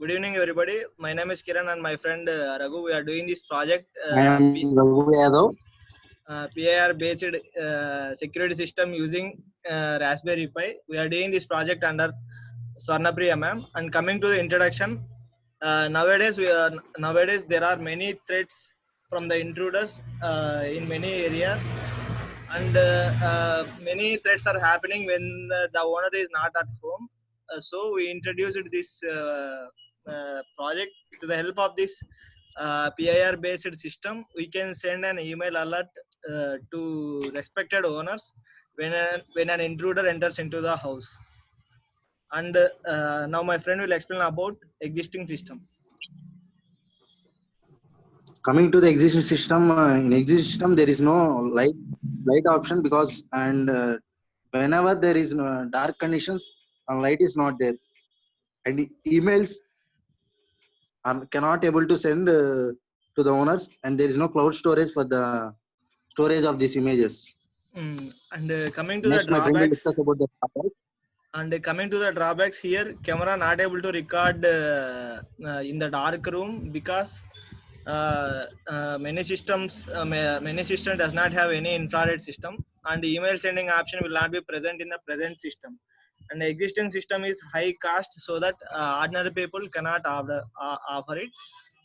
Good evening, everybody. My name is Kiran and my friend Raghu. We are doing this project I am Raghu Yadav. PIR based security system using Raspberry Pi. We are doing this project under Swarnapriya ma'am. And coming to the introduction, nowadays there are many threats from the intruders in many areas, and many threats are happening when the owner is not at home. So we introduced this project. To the help of this PIR based system, we can send an email alert to respected owners when an intruder enters into the house. And now my friend will explain about existing system. Coming to the existing system, in existing system there is no light option because whenever there is dark conditions, light is not there, and emails cannot able to send to the owners, and there is no cloud storage for the storage of these images. And coming to the Next, my friend will drawbacks. discuss about the drawbacks. And coming to the drawbacks here, camera not able to record in the dark room because many systems does not have any infrared system, and the email sending option will not be present in the present system. And the existing system is high cost, so that ordinary people cannot offer it.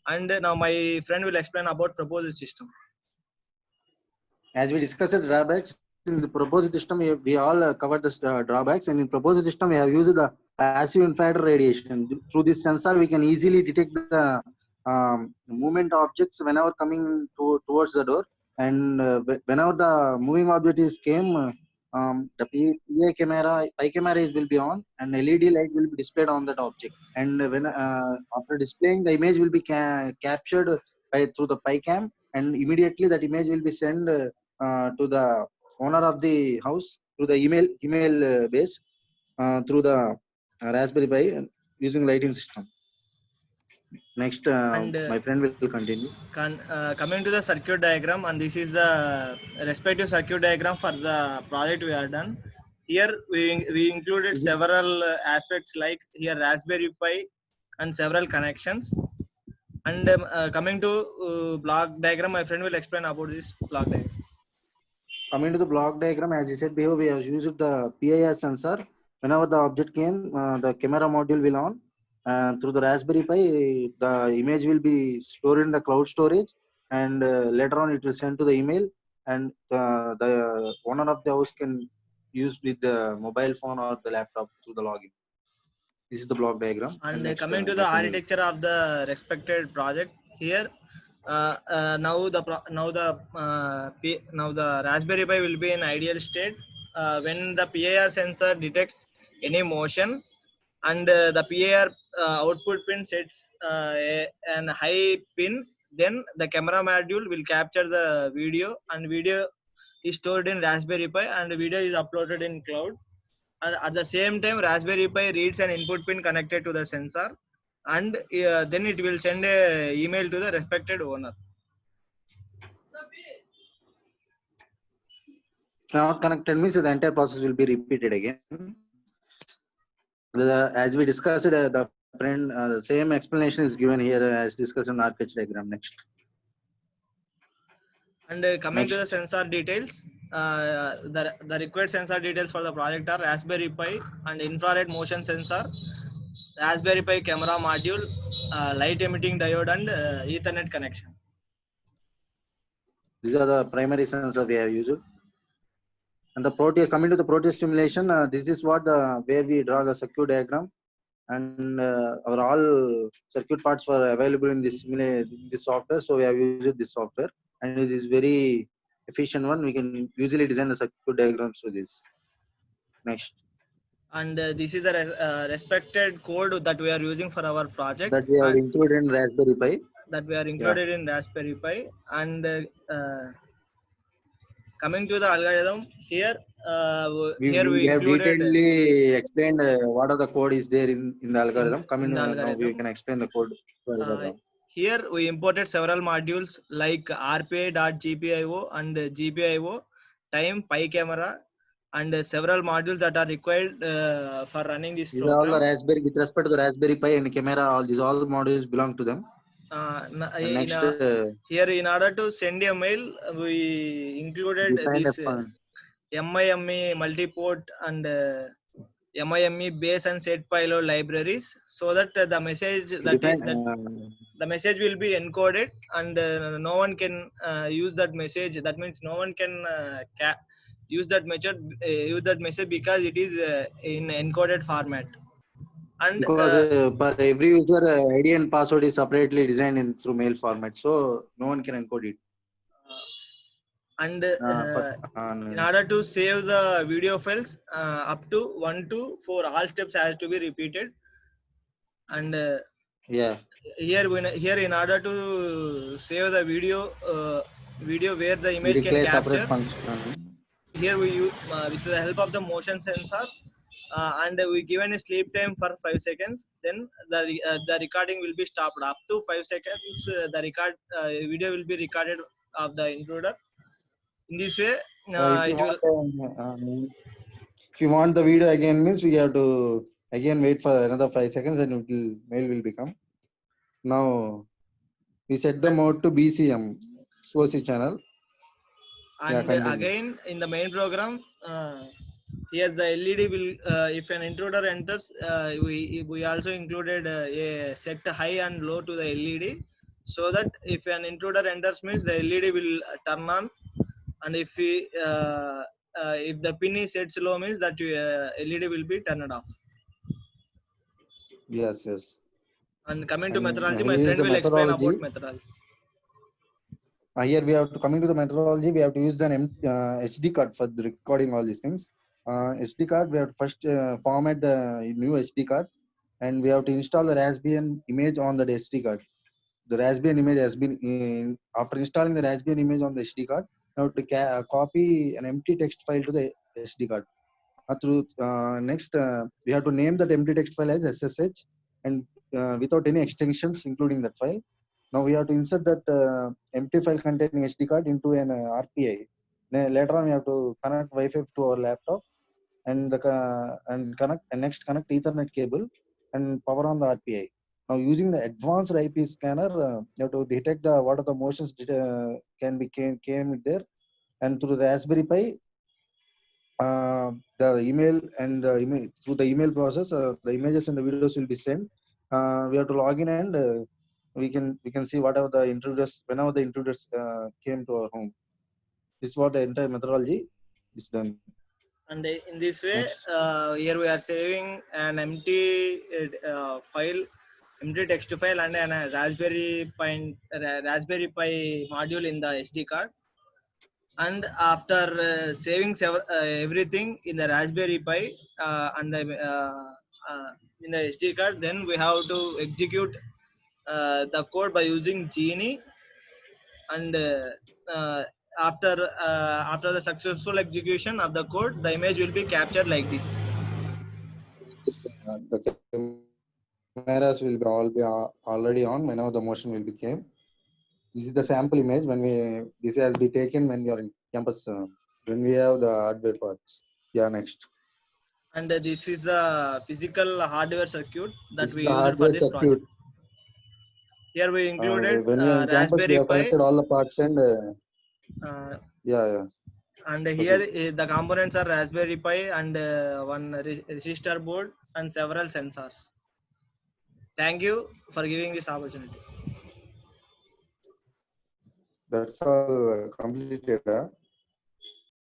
And now my friend will explain about proposed system. As we discussed the drawbacks in the proposed system, we all covered the drawbacks, and in proposed system we have used the passive infrared radiation. Through this sensor, we can easily detect the movement objects whenever coming towards the door, and whenever the moving object is came, the PA camera, pi camera will be on, and LED light will be displayed on that object. And when after displaying, the image will be captured through the pi cam, and immediately that image will be sent to the owner of the house through the email base through the Raspberry Pi using lighting system. Next, And my friend will continue. coming to the circuit diagram, and this is the respective circuit diagram for the project we are done. Here we included several aspects, like here Raspberry Pi and several connections. And coming to block diagram, my friend will explain about this block diagram. Coming to the block diagram, as I said before, we have used the PIR sensor. Whenever the object came, the camera module will on. Through the Raspberry Pi, the image will be stored in the cloud storage, and later on it will send to the email, and the owner of the house can use with the mobile phone or the laptop through the login. This is the block diagram. And Next, coming to the architecture of the respected project, here now the Raspberry Pi will be in ideal state when the PIR sensor detects any motion, and the PIR output pin sets an high pin. Then the camera module will capture the video, and video is stored in Raspberry Pi, and the video is uploaded in cloud. And at the same time, Raspberry Pi reads an input pin connected to the sensor, and then it will send a email to the respected owner. not connected means the entire process will be repeated again. As we discussed, the same explanation is given here as discussed in architecture diagram. Next. And coming to the sensor details, the required sensor details for the project are Raspberry Pi and infrared motion sensor, Raspberry Pi camera module, light emitting diode, and Ethernet connection. These are the primary sensors we have used. And the Proteus, coming to the Proteus simulation, this is what where we draw the circuit diagram, and our all circuit parts were available in this software. So we have used this software, and it is very efficient one. We can usually design the circuit diagrams with this. Next. And this is the respected code that we are using for our project. That we have included in Raspberry Pi. In Raspberry Pi. And coming to the algorithm, here we have detailedly explained what are the code is there in the algorithm. Now we can explain the code. Here we imported several modules like RPI.GPIO and GPIO, time, Pi camera, and several modules that are required for running this These are all the program. Raspberry, with respect to the Raspberry Pi and camera, all these all modules belong to them. And next, Here, in order to send a mail, we included defined this a MIME multiport and MIME base and set payload libraries, so that the message the message will be encoded, and no one can use that message. That means no one can use that message because it is in encoded format. And because for every user, ID and password is separately designed in through mail format, so no one can encode it. And in order to save the video files, up to 1 to 4 all steps has to be repeated. And yeah, here in order to save the video where the we image can declare separate capture, function. here we use with the help of the motion sensor, and we given a sleep time for 5 seconds. Then the recording will be stopped up to 5 seconds. The video will be recorded of the intruder. In this way, if you want the video again, means we have to again wait for another 5 seconds, and mail will become. Now we set the mode to BCM SOC channel. And again, in the main program, here the LED will, if an intruder enters, we also included a set high and low to the LED, so that if an intruder enters, means the LED will turn on, and if the pin is set low, means that LED will be turned off. Yes. And coming to methodology, my friend will explain about methodology. Here we have to coming to the methodology. We have to use an SD card for the recording all these things. SD card, we have to first format the new SD card, and we have to install the Raspbian image on the SD card. The Raspbian image has been after installing the Raspbian image on the SD card. We have to copy an empty text file to the SD card. Next, we have to name that empty text file as SSH, and without any extensions, including that file. Now we have to insert that empty file containing SD card into an RPI. Later on, we have to connect Wi-Fi to our laptop and next connect Ethernet cable and power on the RPI. Now using the advanced IP scanner, you have to detect what are the motions came there, and through the Raspberry Pi, the email and through the email process, the images and the videos will be sent. We have to log in, and we can see whatever the intruders, whenever the intruders came to our home. This is what the entire methodology is done. And in this way, here we are saving an empty file, empty text file, and a Raspberry Pi module in the SD card. And after saving everything in the Raspberry Pi and in the SD card, then we have to execute the code by using Genie. And after the successful execution of the code, the image will be captured like this. The cameras will be already on whenever the motion will be came. This is the sample image this has been taken when we are in campus, when we have the hardware parts. Yeah, next. And this is the physical hardware circuit that we used for this project. Here we included when we are in campus, we have connected all the parts, and yeah. And here the components are Raspberry Pi and one resistor board and several sensors. Thank you for giving this opportunity. That's all completed.